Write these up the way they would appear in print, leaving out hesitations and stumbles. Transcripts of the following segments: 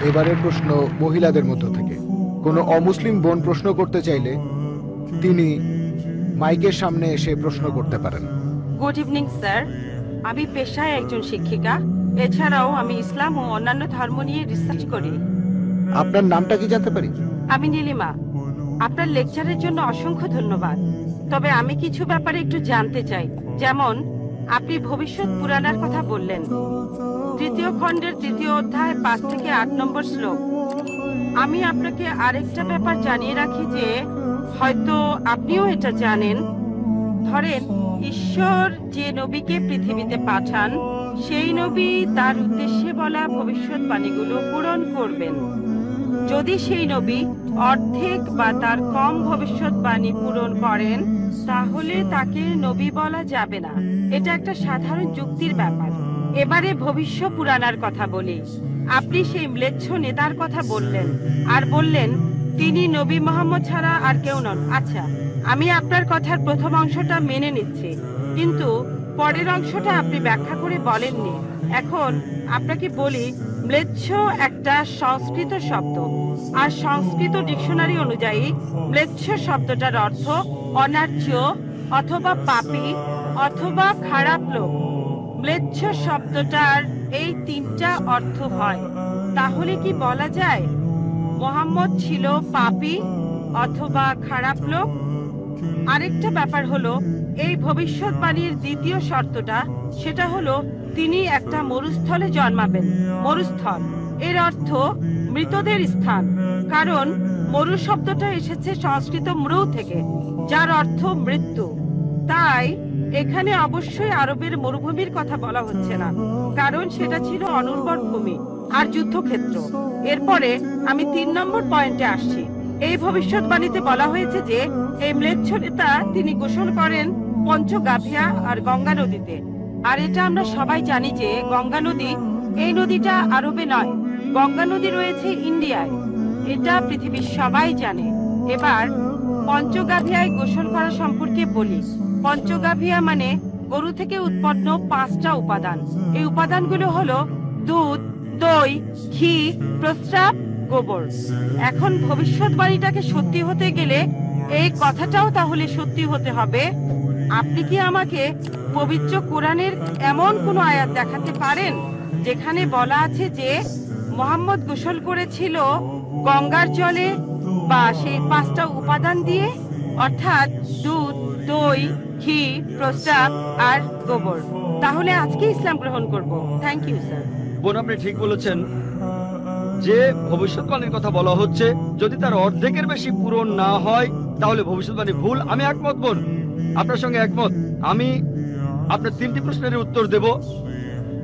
এবারের প্রশ্ন মহিলাদের মধ্য থেকে। কোনো অমুসলিম বোন প্রশ্ন করতে চাইলে তিনি মাইকের সামনে এসে প্রশ্ন করতে পারেন। গুড ইভিনিং স্যার, আমি পেশায় একজন শিক্ষিকা। এছাড়াও আমি ইসলাম ও অন্যান্য ধর্ম নিয়ে রিসার্চ করি। আপনার নামটা কি জানতে পারি? আমি নীলিমা। আপনার লেকচারের জন্য অসংখ্য ধন্যবাদ। তবে আমি কিছু ব্যাপারে একটু জানতে চাই। যেমন আপনি ভবিষ্যৎ পুরাণের কথা বললেন, 3য় খণ্ডের 3য় অধ্যায় 5 থেকে 8 নম্বর শ্লোক। আমি আপনাকে আরেকটা ব্যাপার জানিয়ে রাখি যে হয়তো আপনিও এটা জানেন। ধরেন ঈশ্বর যে নবীকে পৃথিবীতে পাঠান, সেই নবী তার উদ্দেশ্যে বলা ভবিষ্যৎবাণীগুলো পূরণ করবেন। যদি সেই নবী অর্ধেক বা তার কম ভবিষ্যৎবাণী পূরণ করেন, তাহলে তাকে নবী বলা যাবে না। এটা একটা সাধারণ যুক্তির ব্যাপার। এবারে ভবিষ্য পুরাণার কথা বলি। আপনি সেই ম্লেচ্ছ নেতার কথা বললেন আর বললেন তিনি নবী মোহাম্মদ ছাড়া আর কেউ নন। আচ্ছা, আমি আপনার কথার প্রথম অংশটা মেনে নিচ্ছি, কিন্তু পরের অংশটা আপনি ব্যাখ্যা করে বলেননি। এখন আপনাকে বলি, ম্লেচ্ছ একটা সংস্কৃত শব্দ, আর সংস্কৃত ডিকশনারি অনুযায়ী ম্লেচ্ছ শব্দটার অর্থ অনার্য অথবা পাপী অথবা খারাপ লোক। ম্লেচ্ছ শব্দটার এই 3টা অর্থ হয়। তাহলে কি বলা যায় মোহাম্মদ ছিল পাপী অথবা খারাপ লোক? আরেকটা ব্যাপার হলো, এই ভবিষ্যৎবাণীর দ্বিতীয় শর্তটা, সেটা হলো তিনি একটা মরুস্থলে জন্মাবেন। মরুস্থল এর অর্থ মৃতদের স্থান, কারণ মরু শব্দটা এসেছে সংস্কৃত মৃ থেকে, যার অর্থ মৃত্যু। তাই এখানে অবশ্যই আরবের মরুভূমির কথা বলা হচ্ছে না, কারণ সেটা ছিল অনুর্বর ভূমি আর যুদ্ধক্ষেত্র। এরপরে আমি 3 নম্বর পয়েন্টে আসছি। এই ভবিষ্যৎবাণীতে বলা হয়েছে যে এই ম্লেচ্ছ নেতা তিনি গোসল করেন পঞ্চগাভিয়া আর গঙ্গা নদীতে। আর এটা আমরা সবাই জানি যে গঙ্গা নদী, এই নদীটা আরবে নয়, গঙ্গা নদী রয়েছে ইন্ডিয়ায়। এটা পৃথিবীর সবাই জানে। এবার পঞ্চগাভিয়ায় গোসল করা সম্পর্কে বলি। পঞ্চগাভিয়া মানে গরু থেকে উৎপন্ন 5টা উপাদান। এই উপাদানগুলো হলো দুধ, দই, ঘি, প্রস্রাব, গোবর। এখন ভবিষ্যৎবাণীটাকে সত্যি হতে গেলে এই কথাটাও তাহলে সত্যি হতে হবে। আপনি কি আমাকে পবিত্র কোরআনের এমন কোন আয়াত দেখাতে পারেন যেখানে বলা আছে যে মোহাম্মদ গোসল করেছিল গঙ্গার জলে বা সেই 5টা উপাদান দিয়ে, অর্থাৎ দুধ, দই, ঘি, প্রস্রাব আর গোবর? তাহলে আজকে ইসলাম গ্রহণ করব। Thank you sir. বোন, আপনি ঠিক বলেছেন যে ভবিষ্যৎবাণীর কথা বলা হচ্ছে, যদি তার অর্ধেকের বেশি পূরণ না হয় তাহলে ভবিষ্যৎবাণী ভুল। আমি একমত বোন, আপনার সঙ্গে একমত। আমি আপনার 3টি প্রশ্নের উত্তর দেব।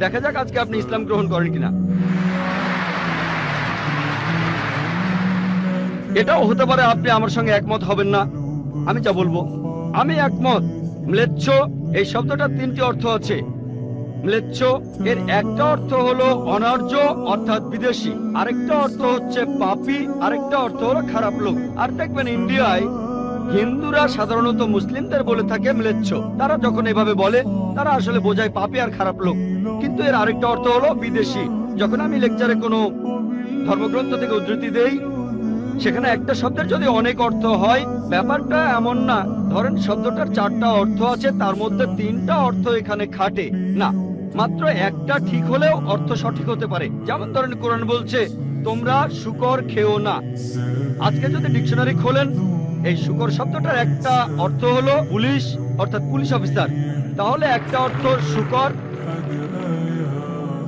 দেখা যাক আজকে আপনি ইসলাম গ্রহণ করেন কিনা। এটাও হতে পারে আপনি আমার সঙ্গে একমত হবেন না। আমি যা বলবো, আমি একমত। ম্লেচ্ছ এই শব্দটা 3টি অর্থ আছে। ম্লেচ্ছ এর একটা অর্থ হলো অনার্য অর্থাৎ বিদেশি, আরেকটা অর্থ হচ্ছে পাপী, আরেকটা অর্থ হলো খারাপ লোক। আর দেখবেন ইন্ডিয়ায় হিন্দুরা সাধারণত মুসলিমদের বলে থাকে ম্লেচ্ছ। তারা যখন এভাবে বলে তারা আসলে বোঝায় পাপী আর খারাপ লোক, কিন্তু এর আরেকটা অর্থ হলো বিদেশি। যখন আমি লেকচারে কোনো ধর্মগ্রন্থ থেকে উদ্ধৃতি দেই, সেখানে একটা শব্দের যদি অনেক অর্থ হয়, ব্যাপারটা এমন না ধরেন শব্দটার 4টা অর্থ আছে, তার মধ্যে 3টা অর্থ এখানে খাটে না, মাত্র একটা ঠিক হলেও অর্থ সঠিক হতে পারে। যেমন ধরেন কোরআন বলছে তোমরা শূকর খেও না। আজকে যদি ডিকশনারি খোলেন, এই শূকর শব্দটার একটা অর্থ হলো পুলিশ অর্থাৎ পুলিশ অফিসার, তাহলে একটা অর্থ শূকর,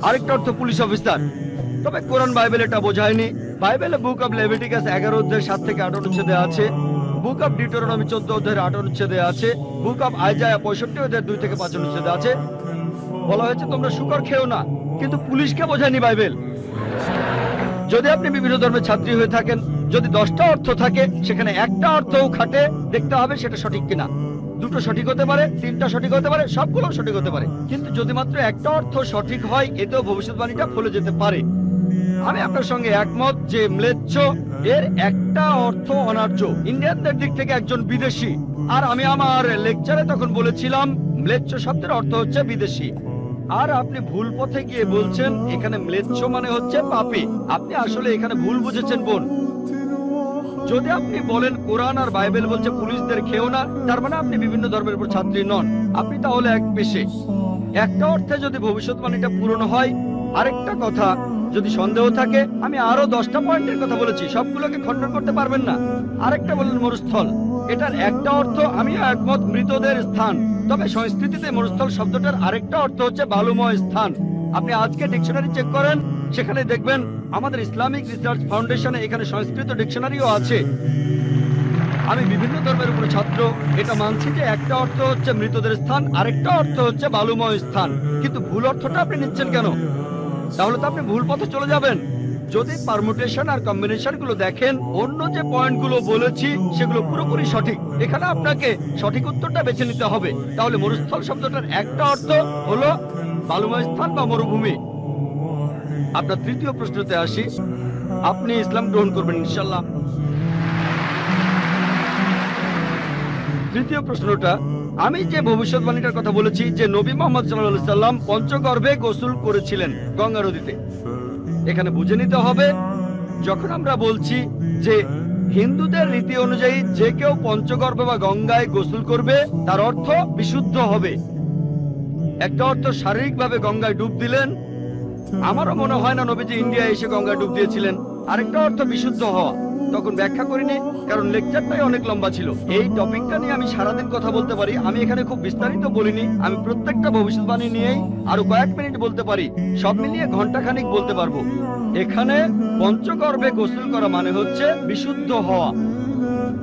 আরেকটা অর্থ পুলিশ অফিসার। তবে কোরআন বাইবেল এটা বোঝায়নি। বাইবেলে বুক অব লেভিটিকাস 11 অধ্যায় 7 থেকে 8 অনুচ্ছেদে আছে, বুক অব ডিউটেরোনমি 14 অধ্যায়ের 8 অনুচ্ছেদে আছে, বুক অব আইজায়া 65 অধ্যায়ের 2 থেকে 5 অনুচ্ছেদে আছে, বলা হয়েছে তোমরা শূকর খেও না, কিন্তু পুলিশকে বোঝায়নি বাইবেল। যদি আপনি বিভিন্ন ধর্মের ছাত্রী হয়ে থাকেন, যদি 10টা অর্থ থাকে সেখানে একটা অর্থও খাটে, দেখতে হবে সেটা সঠিক কিনা। 2টো সঠিক হতে পারে, 3টা সঠিক হতে পারে, সবগুলো সঠিক হতে পারে, কিন্তু যদি মাত্র একটা অর্থ সঠিক হয়, এতেও ভবিষ্যৎবাণীটা ফলে যেতে পারে। আমি আপনার সঙ্গে একমত যে ম্লেচ্ছ এর একটা অর্থ অনার্য, ইন্ডিয়ানদের দিক থেকে একজন বিদেশি। আর আমি আমার লেকচারে তখন বলেছিলাম ম্লেচ্ছ শব্দের অর্থ হচ্ছে বিদেশি। আর আপনি ভুল পথে গিয়ে বলছেন এখানে ম্লেচ্ছ মানে হচ্ছে পাপী। আপনি আসলে এখানে ভুল বুঝেছেন বোন। যদি আপনি বলেন কোরআন আর বাইবেল বলছে পুলিশদের খেও না, তার মানে আপনি বিভিন্ন ধর্মের উপর ছাত্রী নন, আপনি তাহলে এক পেশে। একটা অর্থে যদি ভবিষ্যৎবাণীটা পূরণ হয়, আরেকটা কথা যদি সন্দেহ থাকে, আমি আরো 10টা পয়েন্টের কথা বলেছি, সবগুলোকে খণ্ডন করতে পারবেন না। আরেকটা বলেন মরুস্থল, এটার একটা অর্থ আমিও একমত, মৃতদের স্থান। তবে সংস্কৃতিতে মরুস্থল শব্দটার আরেকটা অর্থ হচ্ছে বালুময় স্থান। আপনি আজকে ডিকশনারি চেক করেন, সেখানে দেখবেন আমাদের ইসলামিক রিসার্চ ফাউন্ডেশনে এখানে সংস্কৃত ডিকশনারিও আছে। আমি বিভিন্ন ধর্মের উপর ছাত্র, এটা মানছি যে একটা অর্থ হচ্ছে মৃতদের স্থান, আরেকটা অর্থ হচ্ছে বালুময় স্থান। কিন্তু ভুল অর্থটা আপনি নিচ্ছেন কেন? তাহলে তো আপনি ভুল পথে চলে যাবেন। যদি পারমুটেশন আর কম্বিনেশন গুলো দেখেন, অন্য যে পয়েন্ট গুলো বলেছি সেগুলো পুরোপুরি সঠিক। এখানে আপনাকে সঠিক উত্তরটা বেছে নিতে হবে। তাহলে মরুস্থল শব্দটার একটা অর্থ হলো বালুময় স্থান বা মরুভূমি। আপনার তৃতীয় প্রশ্নতে আসি, আপনি ইসলাম গ্রহণ করবেন ইনশাল্লাহ? তৃতীয় প্রশ্নটা, আমি যে ভবিষ্যৎবাণীটার কথা বলেছি যে নবী মুহাম্মদ সাল্লাল্লাহু আলাইহি সাল্লাম পঞ্চগর্ভে গোসল করেছিলেন গঙ্গা নদীতে, এখানে বুঝে নিতে হবে যখন আমরা বলছি যে হিন্দুদের রীতি অনুযায়ী যে কেউ পঞ্চগর্ভে বা গঙ্গায় গোসল করবে তার অর্থ বিশুদ্ধ হবে। একটা অর্থ শারীরিকভাবে গঙ্গায় ডুব দিলেন, আমারও মনে হয় না নবীজি ইন্ডিয়া এসে গঙ্গায় ডুব দিয়েছিলেন। আরেকটা অর্থ বিশুদ্ধ হওয়া, তখন ব্যাখ্যা করিনি কারণ লেকচারটাই অনেক লম্বা ছিল। এই টপিকটা নিয়ে আমি সারাদিন কথা বলতে পারি, আমি এখানে খুব বিস্তারিত বলিনি। আমি প্রত্যেকটা ভবিষ্যৎবাণী নিয়েই আরো কয়েক মিনিট বলতে পারি, সব মিলিয়ে ঘন্টাখানিক বলতে পারবো। এখানে পঞ্চগর্ভে গোসল করা মানে হচ্ছে বিশুদ্ধ হওয়া।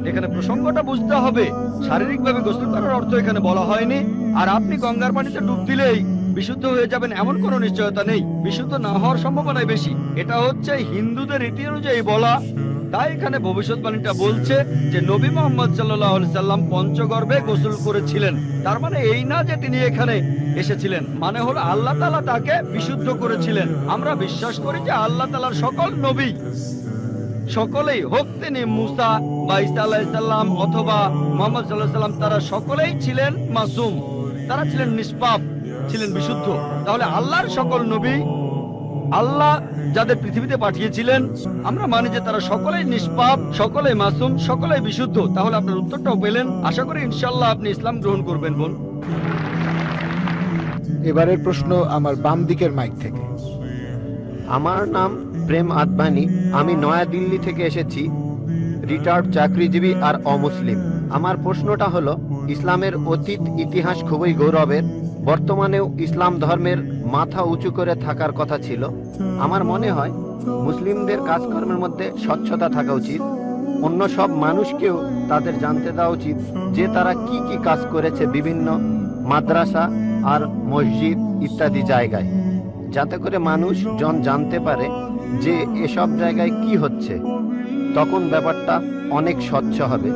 এখানে প্রসঙ্গটা বুঝতে হবে, শারীরিকভাবে গোসল করার অর্থ এখানে বলা হয়নি। আর আপনি গঙ্গার পানিতে ডুব দিলেই বিশুদ্ধ হয়ে যাবেন এমন কোনো নিশ্চয়তা নেই, বিশুদ্ধ না হওয়ার সম্ভাবনাই বেশি। এটা হচ্ছে হিন্দুদের রীতি অনুযায়ী বলা। তাই এখানে ভবিষ্যৎবাণীটা বলছে যে নবী মুহাম্মদ সাল্লাল্লাহু আলাইহি সাল্লাম পঞ্চগর্ভে গোসল করেছিলেন। তার মানে এই না যে তিনি এখানে এসেছিলেন, মানে হলো আল্লাহ তাআলা তাকে বিশুদ্ধ করেছিলেন। আমরা বিশ্বাস করি যে আল্লাহ তাআলার সকল নবী, সকলেই হোক তিনি মুসা বা ঈসা আলাইহিস সালাম অথবা মুহাম্মদ সাল্লাল্লাহু আলাইহি সাল্লাম, তারা সকলেই ছিলেন মাসুম, তারা ছিলেন নিষ্পাপ, ছিলেন বিশুদ্ধ। তাহলে আল্লাহর সকল নবী, আল্লাহ যাদের পৃথিবীতে পাঠিয়েছিলেন, আমরা মানি যে তারা সকলেই নিষ্পাপ, সকলেই মাসুম, সকলেই বিশুদ্ধ। তাহলে আপনার উত্তরটাও পেলেন। আশা করি ইনশাআল্লাহ আপনি ইসলাম গ্রহণ করবেন বোন। এবারের প্রশ্ন আমার বাম দিকের মাইক থেকে। আমার নাম প্রেম আদবানি, আমি নয়াদিল্লি থেকে এসেছি, রিটায়ার্ড চাকরিজীবী আর অমুসলিম। আমার প্রশ্নটা হলো, ইসলামের অতীত ইতিহাস খুবই গৌরবের, বর্তমানেও ইসলাম ধর্মের মাথা উঁচু করে থাকার কথা ছিল। আমার মনে হয় মুসলিমদের কাজকর্মের মধ্যে স্বচ্ছতা থাকা উচিত। অন্য সব মানুষকেও তাদের জানতে দেওয়া উচিত যে তারা কি কি কাজ করেছে বিভিন্ন মাদ্রাসা আর মসজিদ ইত্যাদি জায়গায়, যাতে করে মানুষজন জানতে পারে যে এসব জায়গায় কি হচ্ছে। তখন ব্যাপারটা অনেক স্বচ্ছ হবে,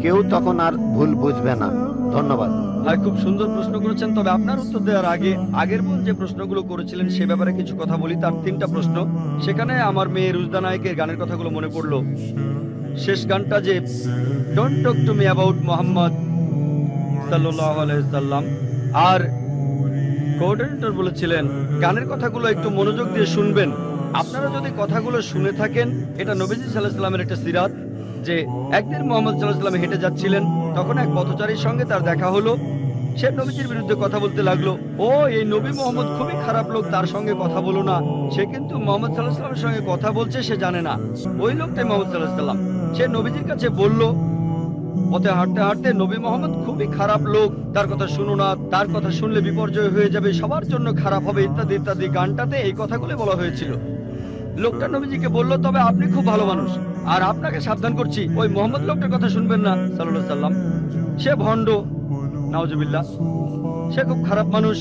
কেউ তখন আর ভুল বুঝবে না। ধন্যবাদ ভাই, খুব সুন্দর প্রশ্ন করেছেন। তবে আপনার উত্তর দেওয়ার আগে আগের বোন যে প্রশ্নগুলো করেছিলেন সে ব্যাপারে কিছু কথা বলি। তার 3টা প্রশ্ন, সেখানে আমার মেয়ে রুজদা নায়কের গানের কথাগুলো মনে পড়লো। শেষ গানটা যে don't talk to me about Muhammad সাল্লাল্লাহু আলাইহি সাল্লাম, আর কোঅর্ডিনেটর বলেছিলেন গানের কথাগুলো একটু মনোযোগ দিয়ে শুনবেন। আপনারা যদি কথাগুলো শুনে থাকেন, এটা নবীজি সাল্লাল্লাহু আলাইহি সাল্লামের একটা সিরাত যে একদিন মুহাম্মদ সাল্লাল্লাহু আলাইহি সাল্লাম হেঁটে যাচ্ছিলেন, তখন এক পথচারীর সঙ্গে তার দেখা হলো। সে নবীজির বিরুদ্ধে কথা বলতে লাগলো, ও এই নবী মুহাম্মদ খুবই খারাপ লোক, তার সঙ্গে কথা বলো না। সে কিন্তু মুহাম্মদ সাল্লাল্লাহু আলাইহি সাল্লামের সঙ্গে কথা বলছে, সে জানে না। ওই লোকটাই মুহাম্মদ সাল্লাল্লাহু আলাইহি সাল্লাম। সে নবীজির কাছে বলল, পথে হাঁটতে হাঁটতে, নবী মুহাম্মদ খুবই খারাপ লোক, তার কথা শুনো না, তার কথা শুনলে বিপর্যয় হয়ে যাবে, সবার জন্য খারাপ হবে, ইত্যাদি ইত্যাদি। গানটাতে এই কথাগুলো বলা হয়েছিল। লোকটা নবীজিকে বলল, তবে আপনি খুব ভালো মানুষ, আর আপনাকে সাবধান করছি ওই মোহাম্মদ লোকটার কথা শুনবেন না সাল্লাল্লাহু আলাইহি সাল্লাম। সে ভণ্ড, নাউজুবিল্লাহ, সে খুব খারাপ মানুষ,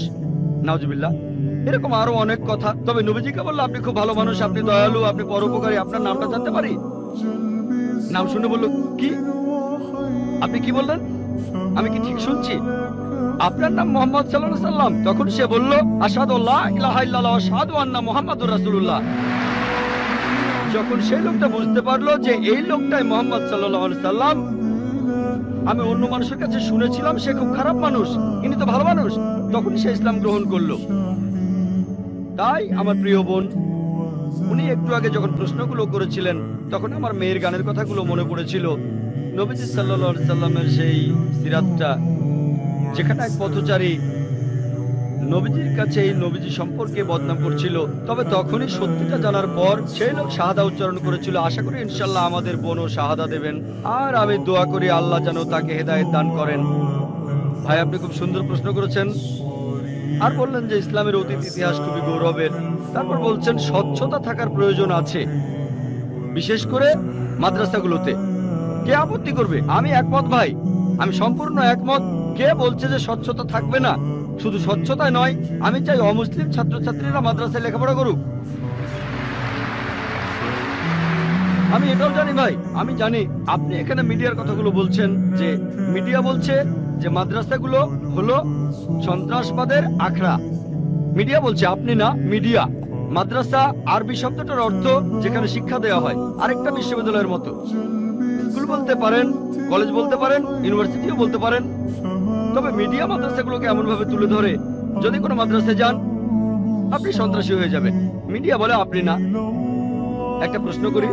নাউজুবিল্লাহ। এরকম আরো অনেক কথা। তবে নবীজিকে বলল, আপনি খুব ভালো মানুষ, আপনি দয়ালু, আপনি পরোপকারী, আপনার নামটা জানতে পারি? নাম শুনে বলল, কি আপনি কি বললেন? আমি কি ঠিক শুনছি? আপনার নাম মুহাম্মদ সাল্লাল্লাহু আলাইহি সাল্লাম? তখন সে বলল, আশহাদু আল্লা ইলাহা ইল্লাল্লাহ ওয়া আশহাদু আন্না মুহাম্মাদুর রাসূলুল্লাহ। যখন সেই লোকটা বুঝতে পারলো যে এই লোকটাই মুহাম্মদ সাল্লাল্লাহু আলাইহি সাল্লাম, আমি অন্য মানুষের কাছে শুনেছিলাম সে খুব খারাপ মানুষ, ইনি তো ভালো মানুষ, তখন সে ইসলাম গ্রহণ করলো। তাই আমার প্রিয় বোন, উনি একটু আগে যখন প্রশ্নগুলো করেছিলেন তখন আমার মেয়ের গানের কথাগুলো মনে পড়েছিল। নবীজি সাল্লাল্লাহু আলাইহি সাল্লামের সেই সিরাতটা, যেখানে এক পথচারী নবীজির কাছে এই নবীজি সম্পর্কে বদনাম করছিল, তবে তখনই সত্যিটা জানার পর সেই লোক শাহাদা উচ্চারণ করেছিল। আশা করি ইনশাল্লাহ আমাদের বোনও শাহাদা দেবেন, আর আমি দোয়া করি আল্লাহ যেন তাকে হেদায়েত দান করেন। ভাই, আপনি খুব সুন্দর প্রশ্ন করেছেন। আর বললেন যে ইসলামের অতীত ইতিহাস খুবই গৌরবের। তারপর বলছেন স্বচ্ছতা থাকার প্রয়োজন আছে, বিশেষ করে মাদ্রাসাগুলোতে। কে আপত্তি করবে? আমি একমত ভাই, আমি সম্পূর্ণ একমত। কে বলছে যে স্বচ্ছতা থাকবে না? শুধু স্বচ্ছতাই নয়, আমি চাই অমুসলিম ছাত্রছাত্রীরা মাদ্রাসায় লেখাপড়া করুক। আমি এটাও জানি ভাই, আমি জানি আপনি এখানে মিডিয়ার কথাগুলো বলছেন, যে মিডিয়া বলছে যে মাদ্রাসাগুলো হলো সন্ত্রাসবাদের আখড়া। মিডিয়া বলছে, আপনি না, মিডিয়া। মাদ্রাসা আরবি শব্দটার অর্থ যেখানে শিক্ষা দেওয়া হয়, আরেকটা বিশ্ববিদ্যালয়ের মতো। স্কুল বলতে পারেন, কলেজ বলতে পারেন, ইউনিভার্সিটিও বলতে পারেন। তবে মিডিয়া মাদ্রাসাগুলোকে এমন ভাবে তুলে ধরে, যদি কোনো মাদ্রাসায় যান আপনি সন্ত্রাসী হয়ে যাবেন। মিডিয়া বলে আপনি না। একটা প্রশ্ন করি,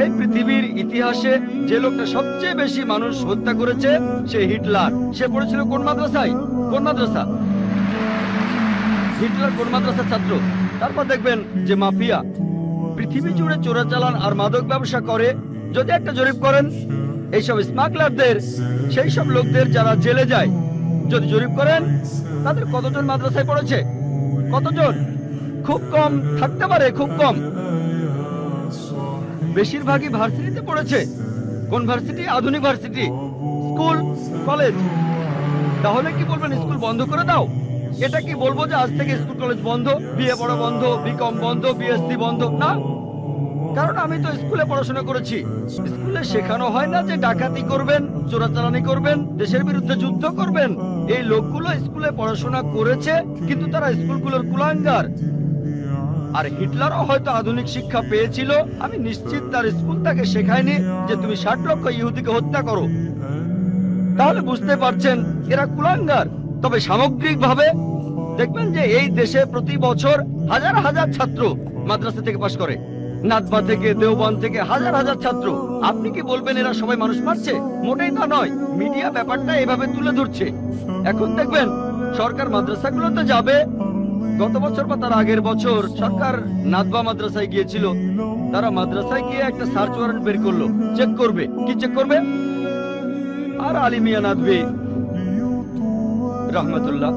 এই পৃথিবীর ইতিহাসে যে লোকটা সবচেয়ে বেশি মানুষ হত্যা করেছে সে হিটলার। সে পড়েছিল কোন মাদ্রাসায়? কোন মাদ্রাসা? হিটলার কোন মাদ্রাসার ছাত্র? তারপর দেখবেন যে মাফিয়া পৃথিবী জুড়ে চোরাচালান আর মাদক ব্যবসা করে। যদি একটা জরিপ করেন এইসব স্মাগলারদের, সেই সব লোকদের যারা জেলে যায়, যদি জরিপ করেন তাদের কতজন মাদ্রাসায় পড়েছে? কতজন? খুব কম থাকতে পারে, খুব কম। বেশিরভাগই ভার্সিটিতে পড়েছে। কোন ভার্সিটি? আধুনিক ভার্সিটি, স্কুল, কলেজ। তাহলে কি বলবেন স্কুল বন্ধ করে দাও? এটা কি বলবো যে আজ থেকে স্কুল কলেজ বন্ধ, বিএ পড়া বন্ধ, বিকম বন্ধ, বিএসসি বন্ধ? না, কারণ আমি তো স্কুলে পড়াশোনা করেছি। স্কুলে শেখানো হয় না যে ডাকাতি করবেন, চোরাচালানি করবেন, দেশের বিরুদ্ধে যুদ্ধ করবেন। এই লোকগুলো স্কুলে পড়াশোনা করেছে, কিন্তু তারা স্কুলগুলোর কুলাঙ্গার। আর হিটলারও হয়তো আধুনিক শিক্ষা পেয়েছিল। আমি নিশ্চিত তার স্কুল তাকে শেখায়নি যে তুমি 60 লক্ষ ইহুদিকে হত্যা করো। তাহলে বুঝতে পারছেন এরা কুলাঙ্গার। তবে সামগ্রিকভাবে দেখবেন যে এই দেশে প্রতি বছর হাজার হাজার ছাত্র মাদ্রাসা থেকে পাশ করে। নাদবা থেকে, দেওবন্দ থেকে হাজার হাজার ছাত্র। আপনি কি বলবেন এরা সবাই মানুষ মারছে? মোটেই তা নয়। মিডিয়া ব্যাপারটা এভাবে তুলে ধরছে। এখন দেখবেন সরকার মাদ্রাসাগুলোতে যাবে। গত বছর বা তার আগের বছর সরকার নাদবা মাদ্রাসায় গিয়েছিল। তারা মাদ্রাসায় গিয়ে একটা সার্চ ওয়ারেন্ট বের করলো, চেক করবে। কি চেক করবে? আর আলী মিয়া নাদভী রহমতুল্লাহ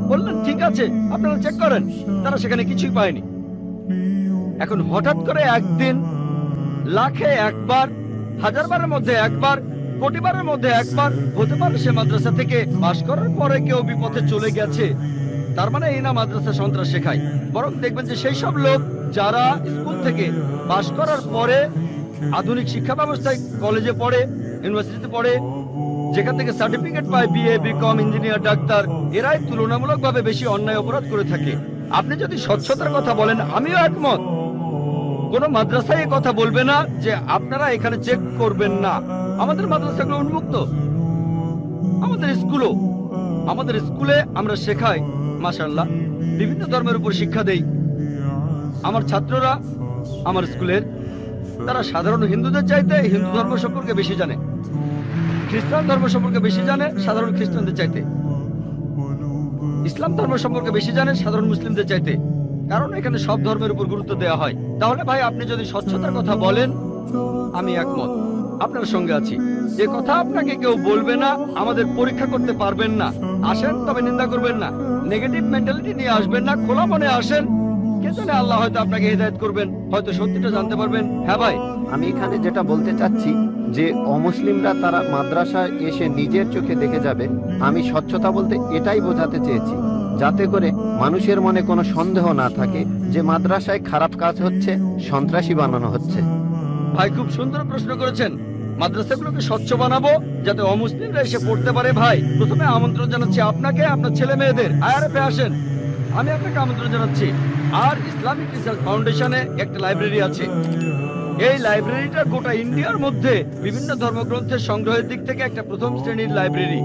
বললেন ঠিক আছে আপনারা চেক করেন। তারা সেখানে কিছুই পায়নি। এখন হঠাৎ করে একদিন লাখে একবার, হাজারবারের মধ্যে একবার, কোটিবারের মধ্যে একবার হতে পারে সে মাদ্রাসা থেকে পাশ করার পরে কেউ বিপথে চলে গেছে। তার মানে এই না মাদ্রাসা সন্ত্রাস শেখায়। বরং দেখবেন যে সেই সব লোক যারা স্কুল থেকে পাশ করার পরে আধুনিক শিক্ষা ব্যবস্থায় কলেজে পড়ে, ইউনিভার্সিটিতে পড়ে, যেখান থেকে সার্টিফিকেট পায় বিএ, বিকম, ইঞ্জিনিয়ার, ডাক্তার, এরাই তুলনামূলকভাবে বেশি অন্যায় অপরাধ করে থাকে। আপনি যদি স্বচ্ছতার কথা বলেন, আমিও একমত। কোন মাদ্রাসায় এই কথা বলবে না যে আপনারা এখানে চেক করবেন না। আমাদের মাদ্রাসাগুলো উন্মুক্ত। আমাদের স্কুলে আমরা শেখাই মাশাআল্লাহ, বিভিন্ন ধর্মের উপর শিক্ষা দেই। আমার ছাত্ররা আমার স্কুলের, তারা সাধারণ হিন্দুদের চাইতে হিন্দু ধর্ম সম্পর্কে বেশি জানে, খ্রিস্টান ধর্ম সম্পর্কে বেশি জানে সাধারণ খ্রিস্টানদের চাইতে, ইসলাম ধর্ম সম্পর্কে বেশি জানে সাধারণ মুসলিমদের চাইতে। কারণ এখানে সব ধর্মের উপর গুরুত্ব দেওয়া হয়। তাহলে ভাই আপনি যদি স্বচ্ছতার কথা বলেন, আমি একমত, আপনার সঙ্গে আছি। যে কথা আপনাকে কেউ বলবে না, আমাদের পরীক্ষা করতে পারবেন না, আসেন তবে নিন্দা করবেন না, নেগেটিভ মেন্টালিটি নিয়ে আসবেন না, খোলা মনে আসেন। কে জানে আল্লাহ হয়তো আপনাকে হিদায়াত করবেন, হয়তো সত্যিটা জানতে পারবেন। হ্যাঁ ভাই, আমি এখানে যেটা বলতে চাচ্ছি যে অমুসলিমরা তারা মাদ্রাসায় এসে নিজের চোখে দেখে যাবে। আমি স্বচ্ছতা বলতে এটাই বোঝাতে চেয়েছি, যাতে করে মানুষের মনে কোনো সন্দেহ না থাকে যে মাদ্রাসায় খারাপ কাজ হচ্ছে, সন্ত্রাসী বানানো হচ্ছে। ভাই খুব সুন্দর প্রশ্ন করেছেন। মাদ্রাসাগুলোকে স্বচ্ছ বানাবো যাতে অমুসলিমরা এসে পড়তে পারে। ভাই প্রথমে আমন্ত্রণ জানাচ্ছি আপনাকে, আপনার ছেলে মেয়েদের আইআরএফে আসেন। আমি আপনাকে আমন্ত্রণ জানাচ্ছি। আর ইসলামিক রিসার্চ ফাউন্ডেশনে একটা লাইব্রেরি আছে। এই লাইব্রেরিটা গোটা ইন্ডিয়ার মধ্যে বিভিন্ন ধর্মগ্রন্থের সংগ্রহের দিক থেকে একটা প্রথম শ্রেণীর লাইব্রেরি।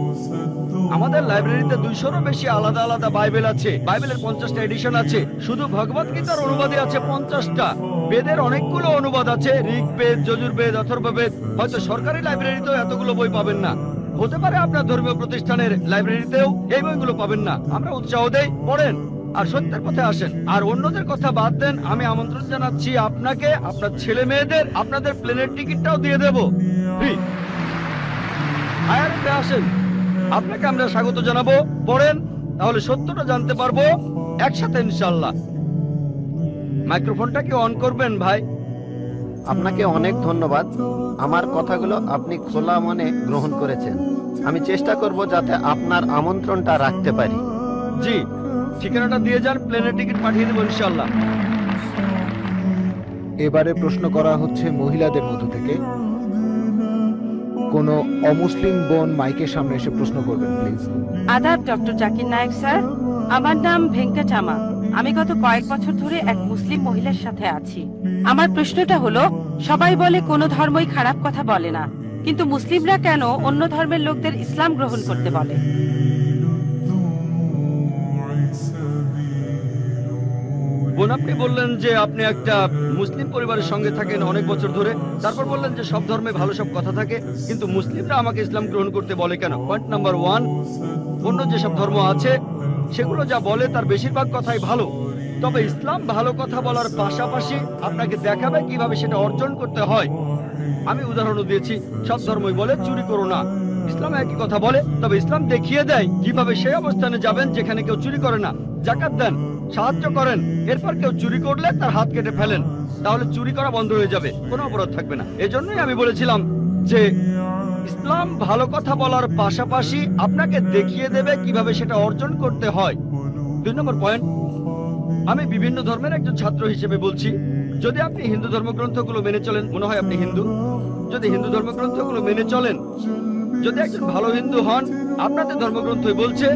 আমাদের লাইব্রেরিতে 200-রও বেশি আলাদা আলাদা বাইবেল আছে। বাইবেলের 50টা এডিশন আছে। শুধু ভগবত গীতার অনুবাদে আছে 50টা। বেদের অনেকগুলো অনুবাদ আছে, ঋগ্বেদ, যজুর্বেদ, অথর্ববেদ। হয়তো সরকারি লাইব্রেরিতেও এতগুলো বই পাবেন না। হতে পারে আপনার ধর্মীয় প্রতিষ্ঠানের লাইব্রেরিতেও এই বইগুলো পাবেন না। আমরা উৎসাহ দেই, পড়েন আর সত্যের পথে আসেন। আর অন্যদের কথা বাদ দেন, আমি আমন্ত্রণ জানাচ্ছি আপনাকে, আপনার ছেলে মেয়েদের, আপনাদের প্লেনের টিকিটটাও দিয়ে দেব ফ্রি। আয়ারল্যান্ডে আসেন, আপনাকে আমরা স্বাগত জানাবো। পড়েন, তাহলে সত্যটা জানতে পারবো একসাথে ইনশাআল্লাহ। মাইক্রোফোনটা কি অন করবেন ভাই? আপনাকে অনেক ধন্যবাদ। আমার কথাগুলো আপনি খোলা মনে গ্রহণ করেছেন। আমি চেষ্টা করব যাতে আপনার আমন্ত্রণটা রাখতে পারি। জি, ঠিকানাটা দিয়ে যান, প্লেনের টিকিট পাঠিয়ে দেবো ইনশাআল্লাহ। এবারে প্রশ্ন করা হচ্ছে মহিলাদের মধ্য থেকে। কোনো অমুসলিম বোন মাইকের সামনে এসে প্রশ্ন করবেন প্লিজ। আদাব ডক্টর জাকির নায়েক স্যার, আমার নাম ভেঙ্কটামা। আমি গত কয়েক বছর ধরে এক মুসলিম মহিলার সাথে আছি। আমার প্রশ্নটা হলো, সবাই বলে কোনো ধর্মই খারাপ কথা বলে না, কিন্তু মুসলিমরা কেন অন্য ধর্মের লোকদের ইসলাম গ্রহণ করতে বলে? বোন, আপনি বললেন যে আপনি একটা মুসলিম পরিবারের সঙ্গে থাকেন অনেক বছর ধরে। তারপর বললেন যে সব ধর্মে ভালো সব কথা থাকে, কিন্তু মুসলিমরা আমাকে ইসলাম গ্রহণ করতে বলে কেন? পয়েন্ট নাম্বার 1, অন্য যেসব ধর্ম আছে সেগুলো যা বলে তার বেশিরভাগ কথাই ভালো, তবে ইসলাম ভালো কথা বলার পাশাপাশি আপনাকে দেখাবে কিভাবে সেটা অর্জন করতে হয়। আমি উদাহরণও দিয়েছি, সব ধর্মই বলে চুরি করো না। ইসলাম একই কথা বলে, তবে ইসলাম দেখিয়ে দেয় কিভাবে সেই অবস্থানে যাবেন যেখানে কেউ চুরি করে না। যাকাত দেন, সাহায্য করেন, এরপর কেউ চুরি করলে তার হাত কেটে ফেলেন, তাহলে চুরি করা বন্ধ হয়ে যাবে, কোনো অপরাধ থাকবে না। এজন্যই আমি বলেছিলাম যে ইসলাম ভালো কথা বলার পাশাপাশি আপনাকে দেখিয়ে দেবে কিভাবে সেটা অর্জন করতে হয়। 2 নম্বর পয়েন্ট, আমি বিভিন্ন ধর্মের একজন ছাত্র হিসেবে বলছি, যদি আপনি হিন্দু ধর্মগ্রন্থগুলো মেনে চলেন, মনে হয় আপনি হিন্দু, যদি হিন্দু ধর্মগ্রন্থগুলো মেনে চলেন, যদি একজন ভালো হিন্দু হন, আপনাদের ধর্মগ্রন্থই বলছে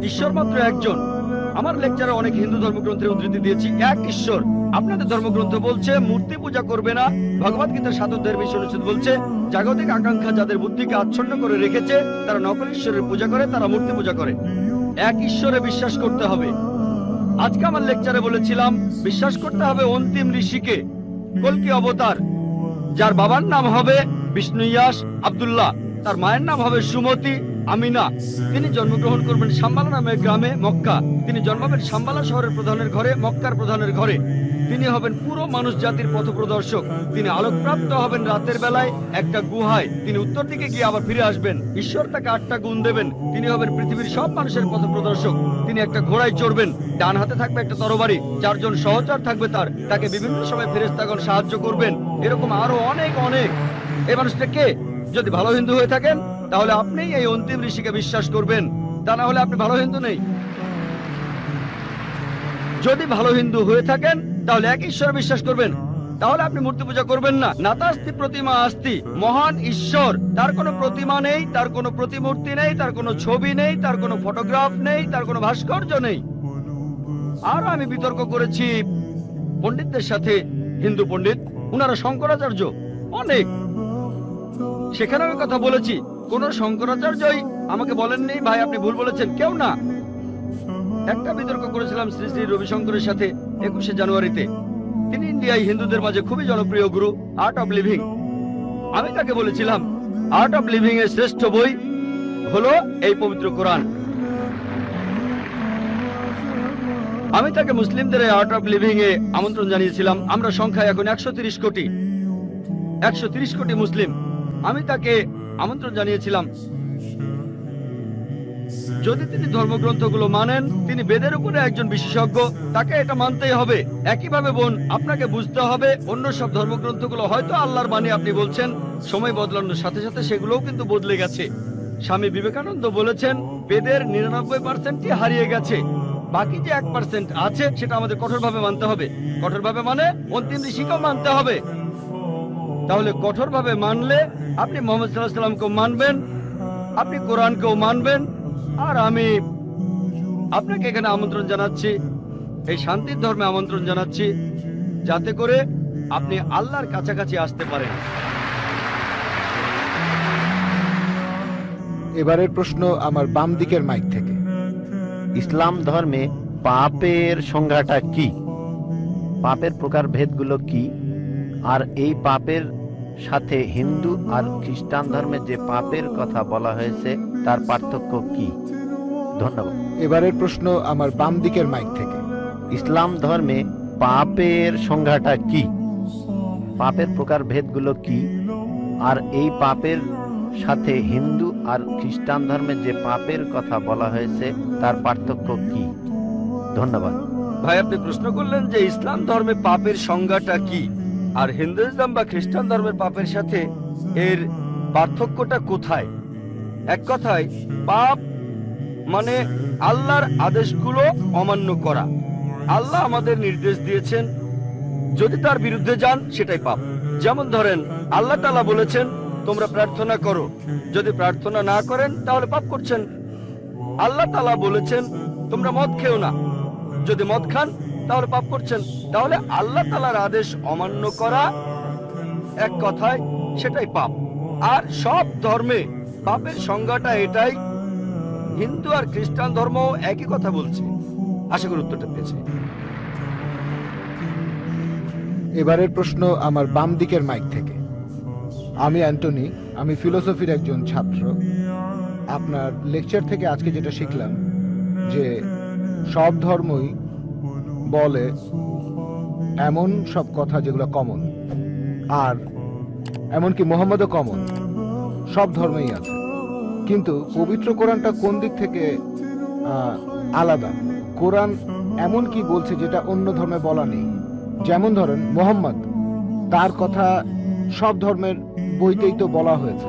ঈশ্বর মাত্র একজন। আমার লেকচারে অনেক হিন্দু ধর্মগ্রন্থের উদ্ধৃতি দিয়েছি, এক ঈশ্বর। আপনাদের ধর্মগ্রন্থ বলছে মূর্তি পূজা করবে না। ভগবত গীতার 7 অধ্যায়ের 20 অনুচ্ছেদ বলছে জাগতিক আকাঙ্ক্ষা যাদের বুদ্ধিকে আচ্ছন্ন করে রেখেছে তারা নকল ঈশ্বরের পূজা করে, তারা মূর্তি পূজা করে। এক ঈশ্বরে বিশ্বাস করতে হবে। আজকে আমার লেকচারে বলেছিলাম বিশ্বাস করতে হবে অন্তিম ঋষিকে, কল্কি অবতার, যার বাবার নাম হবে বিষ্ণু ইয়াস আব্দুল্লাহ, তার মায়ের নাম হবে সুমতি আমিনা। তিনি জন্মগ্রহণ করবেন শাম্বালা নামের গ্রামে মক্কা। তিনি জন্মাবেন শাম্বালা শহরের প্রধানের ঘরে, মক্কার প্রধানের ঘরে। তিনি হবেন পুরো মানুষ জাতির পথপ্রদর্শক। তিনি আলোকপ্রাপ্ত হবেন রাতের বেলায় একটা গুহায়। তিনি উত্তর দিকে গিয়ে আবার ফিরে আসবেন। ঈশ্বর তাকে 8টা গুণ দেবেন। তিনি হবেন পৃথিবীর সব মানুষের পথপ্রদর্শক। তিনি একটা ঘোড়ায় চড়বেন, ডান হাতে থাকবে একটা তরবারি, 4 জন সহচর থাকবে তাকে বিভিন্ন সময় ফেরেশতাগণ সাহায্য করবেন। এরকম আরো অনেক অনেক। এই মানুষটা কে? যদি ভালো হিন্দু হয়ে থাকেন তাহলে আপনি এই অন্তিম ঋষিকে বিশ্বাস করবেন, তা না হলে আপনি ভালো হিন্দু নেই। যদি ভালো হিন্দু হয়ে থাকেন তাহলে এক ঈশ্বরে বিশ্বাস করবেন, তাহলে আপনি মূর্তি পূজা করবেন না। নাতাস্তি প্রতিমা আস্তি, মহান ঈশ্বর, তার কোনো প্রতিমা নেই, তার কোনো প্রতিমূর্তি নেই, তার কোনো ছবি নেই, তার কোনো ফটোগ্রাফ নেই, তার কোনো ভাস্কর্য নেই। আর আমি বিতর্ক করেছি পণ্ডিতদের সাথে, হিন্দু পণ্ডিত, উনারা শঙ্করাচার্য অনেক, সেখানে আমি কথা বলেছি। কোন শঙ্করাচার্যই আমাকে বলেননি ভাই আপনি ভুল বলেছেন, কেউ না। একটা বিতর্ক করেছিলাম শ্রী শ্রী রবিশঙ্করের সাথে 21শে জানুয়ারিতে। তিনি ইন্ডিয়ায় হিন্দুদের মাঝে খুবই জনপ্রিয় গুরু, আর্ট অফ লিভিং। আমি তাকে বলেছিলাম আর্ট অফ লিভিং এর শ্রেষ্ঠ বই হলো এই পবিত্র কোরআন। আমি তাকে মুসলিমদের আর্ট অফ লিভিং এ আমন্ত্রণ জানিয়েছিলাম। আমরা সংখ্যায় এখন 130 কোটি, 130 কোটি মুসলিম। আমি তাকে আমন্ত্রণ জানিয়েছিলাম, যদি তিনি ধর্মগ্রন্থগুলো মানেন, তিনি বেদের উপরে একজন বিশেষজ্ঞ, তাকে এটা মানতেই হবে। একইভাবে বোন, আপনাকে বুঝতে হবে অন্য সব ধর্মগ্রন্থগুলো হয়তো আল্লাহর বাণী আপনি বলছেন, সময় বদলানোর সাথে সাথে সেগুলোও কিন্তু বদলে গেছে। স্বামী বিবেকানন্দ বলেছেন বেদের 99%ই হারিয়ে গেছে, বাকি যে 1% আছে সেটা আমাদের কঠোরভাবে মানতে হবে। কঠোরভাবে মানে অন্তিম ঋষিকেও মানতে হবে। তাহলে কঠোরভাবে মানলে আপনি মুহাম্মদ সাল্লাল্লাহু আলাইহি ওয়াসাল্লামকেও মানবেন, আপনি কোরআনকেও মানবেন। আর আমি আপনাকে এখানে আমন্ত্রণ জানাচ্ছি, এই শান্তির ধর্মে আমন্ত্রণ জানাচ্ছি, যাতে করে আপনি আল্লাহর কাছাকাছি আসতে পারেন। এবারের প্রশ্ন আমার বাম দিকের মাইক থেকে। ইসলাম ধর্মে পাপের সংজ্ঞাটা কি? পাপের প্রকারভেদগুলো কি? আর এই পাপের সাথে হিন্দু আর খ্রিস্টান ধর্মে যে পাপের কথা বলা হয়েছে তার পার্থক্য কি? ধন্যবাদ। এবারের প্রশ্ন আমার বাম দিকের মাইক থেকে। ইসলাম ধর্মে পাপের সংজ্ঞাটা কি? পাপের প্রকারভেদগুলো কি? আর এই পাপের সাথে হিন্দু আর খ্রিস্টান ধর্মে যে পাপের কথা বলা হয়েছে তার পার্থক্য কি? ধন্যবাদ। ভাই, আপনি প্রশ্ন করলেন যে ইসলাম ধর্মে পাপের সংজ্ঞাটা কি, আর হিন্দুইজম বা খ্রিস্টান ধর্মের পাপের সাথে এর পার্থক্যটা কোথায়। এক কথায়, পাপ মানে আল্লাহর আদেশগুলো অমান্য করা। আল্লাহ আমাদের নির্দেশ দিয়েছেন, যদি তার বিরুদ্ধে যান সেটাই পাপ। যেমন ধরেন, আল্লাহ তাআলা বলেছেন তোমরা প্রার্থনা করো, যদি প্রার্থনা না করেন তাহলে পাপ করছেন। আল্লাহ তাআলা বলেছেন তোমরা মদ খেও না, যদি মদ খান তাহলে পাপ করছেন। তাহলে আল্লাহ তাআলার আদেশ অমান্য করা, এক কথায় সেটাই পাপ। আর সব ধর্মে পাপের সংজ্ঞাটা এটাই। হিন্দু আর খ্রিস্টান ধর্ম একই কথা বলছে। আশা করি উত্তরটা পেয়েছে। এবারের প্রশ্ন আমার বাম দিকের মাইক থেকে। আমি অ্যান্টনি, আমি ফিলোসফির একজন ছাত্র। আপনার লেকচার থেকে আজকে যেটা শিখলাম যে সব ধর্মই বলে এমন সব কথা যেগুলো কমন, আর এমনকি মোহাম্মদও কমন, সব ধর্মেই আছে। কিন্তু পবিত্র কোরআনটা কোন দিক থেকে আলাদা? কোরআন এমন কি বলছে যেটা অন্য ধর্মে বলা নেই? যেমন ধরেন মোহাম্মদ, তার কথা সব ধর্মের বইতেই তো বলা হয়েছে।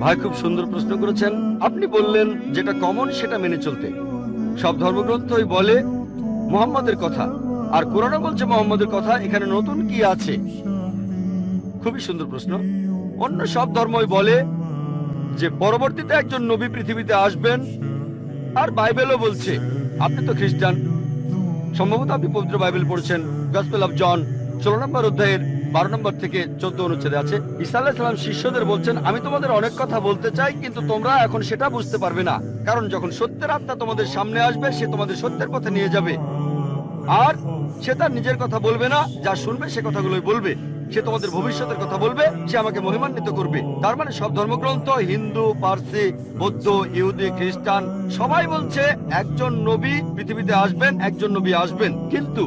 ভাই, খুব সুন্দর প্রশ্ন করেছেন। আপনি বললেন যেটা কমন সেটা মেনে চলতে। সব ধর্মগ্রন্থই বলে মুহাম্মদের কথা, আর কোরআনও বলছে মুহাম্মদের কথা। এখানে নতুন কি আছে? খুবই সুন্দর প্রশ্ন। অন্য সব ধর্মই বলে যে পরবর্তীতে একজন নবী পৃথিবীতে আসবেন, আর বাইবেলও বলছে। আপনি তো খ্রিস্টান, সম্ভবত আপনি পবিত্র বাইবেল পড়ছেন। গসপেল অফ জন 16 নম্বর অধ্যায়ের 12 নম্বর থেকে 14 অনুচ্ছেদে আছে, ঈসা আলাইহিস সালাম শিষ্যদের বলছেন, আমি তোমাদের অনেক কথা বলতে চাই, কিন্তু তোমরা এখন সেটা বুঝতে পারবে না, কারণ যখন সত্যের আত্মা তোমাদের সামনে আসবে সে তোমাদের সত্যের পথে নিয়ে যাবে। আর সে তার নিজের কথা বলবে না, যা শুনবে সে কথাগুলোই বলবে। সে তোমাদের ভবিষ্যতের কথা বলবে, সে আমাকে মহিমান্বিত করবে। তার মানে সব ধর্মগ্রন্থ, হিন্দু, পার্সি, বৌদ্ধ, ইহুদি, খ্রিস্টান, সবাই বলছে একজন নবী পৃথিবীতে আসবেন, একজন নবী আসবেন। কিন্তু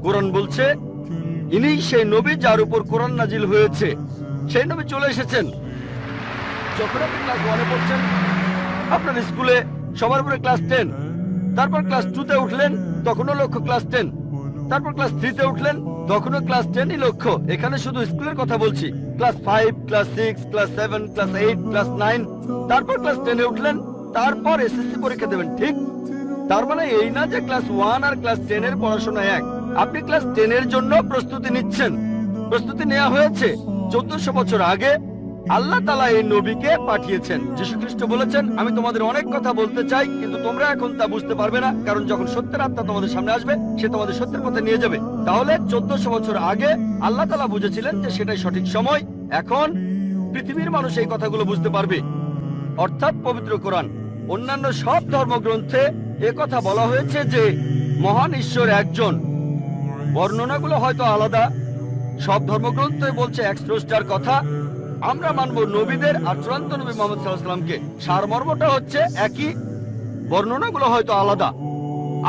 কোরআন বলছে ইনি সেই নবী যার উপর কোরআন নাজিল হয়েছে। সেই নবী চলে এসেছেন। যখন আপনি ক্লাস 1-এ পড়ছেন, আপনার স্কুলে সবার উপরে ক্লাস 10, তারপর ক্লাস 2-তে উঠলেন, তখনও লক্ষ্য ক্লাস 10, তারপর ক্লাস 3-তে উঠলেন, তখনও ক্লাস 10ই লক্ষ্য। এখানে শুধু স্কুলের কথা বলছি। Class 5, class 6, class 7, class 8, class 9, তারপর ক্লাস 10-এ উঠলেন, তারপর এসএসসি পরীক্ষা দেবেন, ঠিক? তার মানে এই না যে ক্লাস 1 আর ক্লাস 10 এর পড়াশোনা এক। আপনি ক্লাস 10 এর জন্য প্রস্তুতি নিচ্ছেন। প্রস্তুতি নেওয়া হয়েছে 1400 বছর আগে। আল্লাহ তাআলা এই নবীকে পাঠিয়েছেন। যীশু খ্রিস্ট বলেছেন, আমি তোমাদের অনেক কথা বলতে চাই, কিন্তু তোমরা এখন তা বুঝতে পারবে না, কারণ যখন সত্যের আত্মা তোমাদের সামনে আসবে সে তোমাদের সত্যের পথে নিয়ে যাবে। তাহলে 1400 বছর আগে আল্লাহ তাআলা বুঝেছিলেন যে সেটাই সঠিক সময়। এখন পৃথিবীর মানুষ এই কথাগুলো বুঝতে পারবে, অর্থাৎ পবিত্র কোরআন। অন্যান্য সব ধর্মগ্রন্থে কথা বলা হয়েছে যে মহান ঈশ্বর একজন। বর্ণনাগুলো হয়তো আলাদা। সব ধর্মগ্রন্থে বলছে এক স্রষ্টার কথা। আমরা মানব নবীদের আর চূড়ান্ত নবী মুহাম্মদ সাল্লাল্লাহু আলাইহি ওয়াসাল্লামকে। সারমর্মটা হচ্ছে একই, বর্ণনাগুলো হয়তো আলাদা।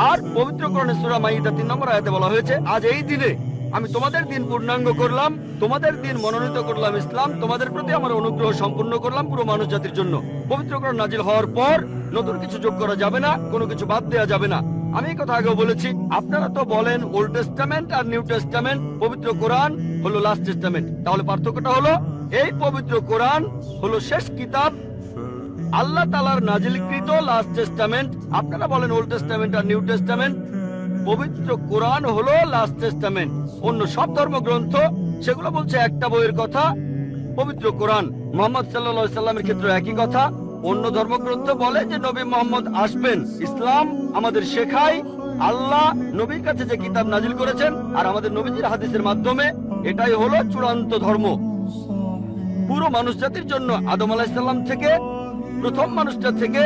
আর পবিত্র কোরআনে সূরা মাইদা 3 নম্বর আয়াতে বলা হয়েছে, আজ এই দিনে আমি তোমাদের দিন পূর্ণাঙ্গ করলাম, তোমাদের দিন মনোনীত করলাম ইসলাম, তোমাদের প্রতি আমার অনুগ্রহ সম্পূর্ণ করলাম পুরো মানব জাতির জন্য। পবিত্র কোরআন নাজিল হওয়ার পর নতুন কিছু যোগ করা যাবে না, কোনো কিছু বাদ দেওয়া যাবে না। আমি এই কথা আগেও বলেছি। আপনারা তো বলেন ওল্ড টেস্টামেন্ট আর নিউ টেস্টামেন্ট, পবিত্র কোরআন হলো লাস্ট টেস্টামেন্ট। তাহলে পার্থক্যটা হলো এই পবিত্র কোরআন হলো শেষ কিতাব, আল্লাহ তাআলার নাজিলকৃত লাস্ট টেস্টামেন্ট। আপনারা বলেন ওল্ড টেস্টামেন্ট আর নিউ টেস্টামেন্ট। পবিত্র কোরআন হলো লাস্ট টেস্টামেন্ট। অন্য সব ধর্মগ্রন্থ সেগুলো বলছে একটা বইয়ের কথা। পবিত্র কোরআন মুহাম্মদ সাল্লাল্লাহু আলাইহি সাল্লামের ক্ষেত্রে একই কথা। অন্য ধর্মগ্রন্থ বলে যে নবী মুহাম্মদ আসবেন। ইসলাম আমাদের শেখায় আল্লাহ নবীর কাছে যে কিতাব নাজিল করেছেন আর আমাদের নবীজির হাদিসের মাধ্যমে, এটাই হলো চূড়ান্ত ধর্ম। পুরো মানুষ জাতির জন্য আদম আলাইহিস সালাম থেকে প্রথম মানুষটা থেকে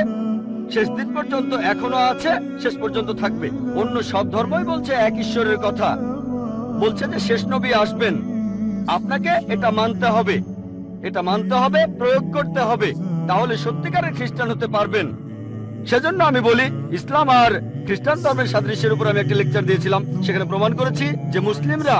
শেষ দিন পর্যন্ত এখনো আছে, শেষ পর্যন্ত থাকবে। অন্য সব ধর্মই বলছে এক ঈশ্বরের কথা, বলছে যে শেষ নবী আসবেন। আপনাকে এটা মানতে হবে, এটা মানতে হবে, প্রয়োগ করতে হবে, তাহলে সত্যিকারের খ্রিস্টান হতে পারবেন। সেজন্য আমি বলি, ইসলাম আর খ্রিস্টান ধর্মের সাদৃশ্যের উপর আমি একটা লেকচার দিয়েছিলাম, সেখানে প্রমাণ করেছি যে মুসলিমরা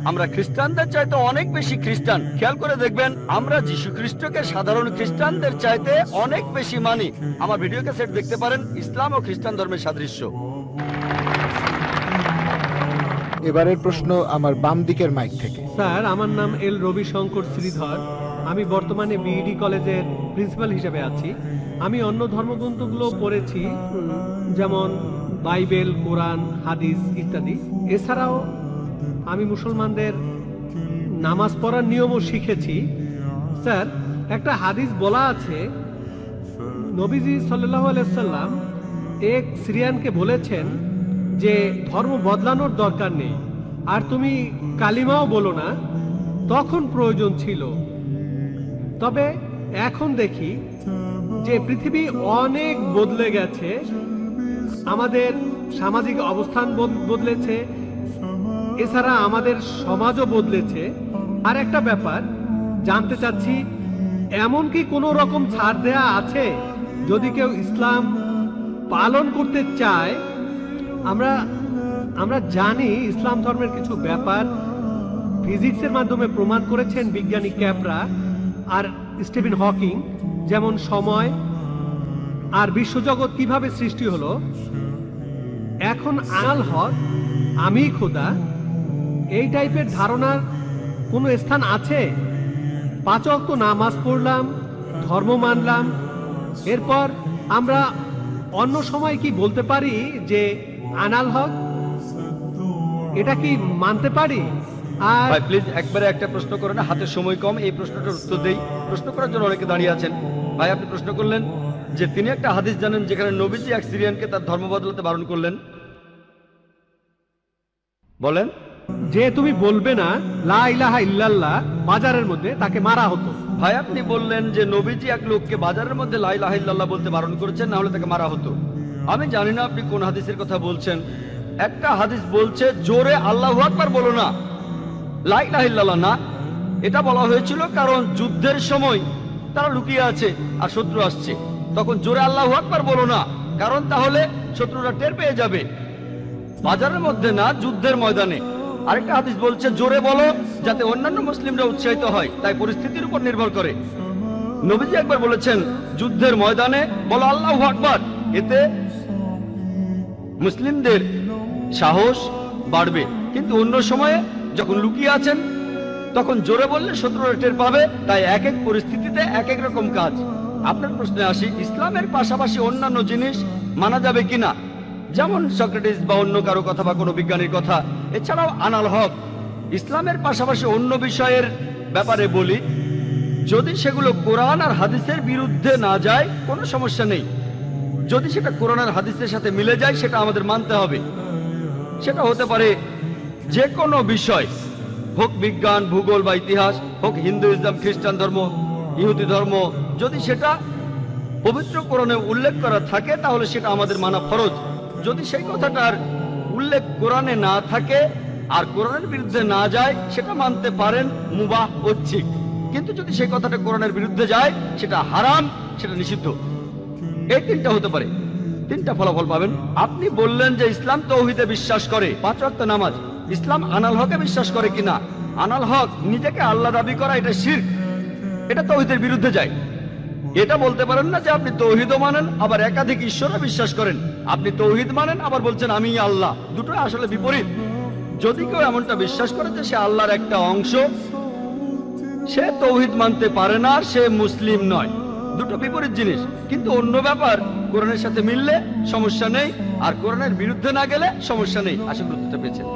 আমরা খ্রিস্টানদের চাইতে অনেক বেশি খ্রিস্টান। খেয়াল করে দেখবেন, আমরা যীশু খ্রিস্টকে সাধারণ খ্রিস্টানদের চাইতে অনেক বেশি মানি। আমার ভিডিও ক্যাসেট দেখতে পারেন, ইসলাম ও খ্রিস্টান ধর্মের সাদৃশ্য। এবারের প্রশ্ন আমার বাম দিকের মাইক থেকে। স্যার, আমার নাম এল রবিশঙ্কর শ্রীধর। আমি বর্তমানে বিইডি কলেজের প্রিন্সিপাল হিসেবে আছি। আমি অন্য ধর্মগ্রন্থগুলো পড়েছি, যেমন বাইবেল, কোরআন, হাদিস ইত্যাদি। এছাড়াও আমি মুসলমানদের নামাজ পড়ার নিয়মও শিখেছি। স্যার, একটা হাদিস বলা আছে, নবীজি সাল্লাল্লাহু আলাইহি সাল্লাম এক সিরিয়ানকে বলেছেন যে ধর্ম বদলানোর দরকার নেই, আর তুমি কালিমাও বলো না, তখন প্রয়োজন ছিল। তবে এখন দেখি যে পৃথিবী অনেক বদলে গেছে, আমাদের সামাজিক অবস্থান বদলেছে, এছাড়া আমাদের সমাজও বদলেছে। আর একটা ব্যাপার জানতে চাচ্ছি, এমন কি কোনো রকম ছাড় দেয়া আছে যদি কেউ ইসলাম পালন করতে চায়? আমরা জানি ইসলাম ধর্মের কিছু ব্যাপার ফিজিক্সের মাধ্যমে প্রমাণ করেছেন বিজ্ঞানী ক্যাপরা আর স্টিফেন হকিং, যেমন সময় আর বিশ্বজগৎ কিভাবে সৃষ্টি হলো। এখন আনাল হক, আমি খোদা, এই টাইপের ধারণার কোনো স্থান আছে? 5 ওয়াক্ত নামাজ পড়লাম, ধর্ম মানলাম, এরপর আমরা অন্য সময় কি বলতে পারি যে আনাল হক? এটা কি মানতে পারি? আর ভাই প্লিজ একবারে একটা প্রশ্ন করেন, হাতে সময় কম, এই প্রশ্নটার উত্তর দেই। প্রশ্ন করার জন্য অনেকে দাঁড়িয়ে আছেন। ভাই, আপনি প্রশ্ন করলেন যে তিনি একটা হাদিস জানেন যেখানে নবীজি এক সিরিয়ানকে তার ধর্ম বদলাতে বারণ করলেন। বলেন। যে তুমি বলবে না লা ইলাহা ইল্লাল্লাহ, বাজারের মধ্যে তাকে মারা হতো। ভাই, আপনি বললেন যে নবীজি এক লোককে বাজারের মধ্যে লা ইলাহা ইল্লাল্লাহ বলতে বারণ করেছেন, না হলে তাকে মারা হতো। আমি জানি না আপনি কোন হাদিসের কথা বলছেন। একটা হাদিস বলছে জোরে আল্লাহু আকবার বলো না, লা ইলাহা ইল্লাল্লাহ না। এটা বলা হয়েছিল কারণ যুদ্ধের সময় তারা লুকিয়ে আছে আর শত্রু আসছে, তখন জোরে আল্লাহু আকবার বলো না, কারণ তাহলে শত্রুরা টের পেয়ে যাবে। বাজারের মধ্যে না, যুদ্ধের ময়দানে। আরেকটা হাদিস বলছে জোরে বলো যাতে অন্যান্য মুসলিমরা উৎসাহিত হয়, তাই পরিস্থিতির উপর নির্ভর করে। নবীজি একবার বলেছেন যুদ্ধের ময়দানে বলো আল্লাহু আকবার, এতে মুসলিমদের সাহস বাড়বে। কিন্তু অন্য সময়ে যখন লুকিয়ে আছেন তখন জোরে বললে শত্রুরা টের পাবে। তাই এক এক পরিস্থিতিতে এক এক রকম কাজ। আপনার প্রশ্নে আসি, ইসলামের পাশাপাশি অন্যান্য জিনিস মানা যাবে কিনা, যেমন সক্রেটিস বা অন্য কারো কথা বা কোনো বিজ্ঞানীর কথা। এছাড়াও আনাল হক, ইসলামের পাশাপাশি অন্য বিষয়ের ব্যাপারে বলি, যদি সেগুলো কোরআন আর হাদিসের বিরুদ্ধে না যায় কোনো সমস্যা নেই। যদি সেটা কোরআন আর হাদিসের সাথে মিলে যায় সেটা আমাদের মানতে হবে। সেটা হতে পারে যে কোনো বিষয়, হোক বিজ্ঞান, ভূগোল বা ইতিহাস, হোক হিন্দু, ইসলাম, খ্রিস্টান ধর্ম, ইহুদি ধর্ম। যদি সেটা পবিত্র কোরআনে উল্লেখ করা থাকে তাহলে সেটা আমাদের মানা ফরজ। যদি সেই কথাটার উল্লেখ কোরআনে না থাকে আর কোরআনের বিরুদ্ধে না যায় সেটা মানতে পারেন মুবাহ ঐচ্ছিক। কিন্তু যদি সেই কথাটা কোরআনের বিরুদ্ধে যায় সেটা হারাম, সেটা নিষিদ্ধ। এই তিনটা হতে পারে, তিনটা ফলাফল পাবেন। আপনি বললেন যে ইসলাম তৌহিদে বিশ্বাস করে, 5 ওয়াক্ত নামাজ। ইসলাম আনাল হকে বিশ্বাস করে কিনা? আনাল হক নিজেকে আল্লাহ দাবি করা, এটা শিরক, এটা তৌহিদের বিরুদ্ধে যায়। এটা বলতে পারেন না যে আপনি তৌহিদও মানেন আবার একাধিক ঈশ্বরও বিশ্বাস করেন। আপনি তৌহিদ মানেন আবার বলছেন আমি আল্লাহ, দুটো আসলে বিপরীত। যদি কেউ এমনটা বিশ্বাস করে যে সে আল্লাহর একটা অংশ, সে তৌহিদ মানতে পারে না, সে মুসলিম নয়। দুটো বিপরীত জিনিস। কিন্তু অন্য ব্যাপার কোরআনের সাথে মিললে সমস্যা নেই, আর কোরআনের বিরুদ্ধে না গেলে সমস্যা নেই। আশা করতে পেরেছেন।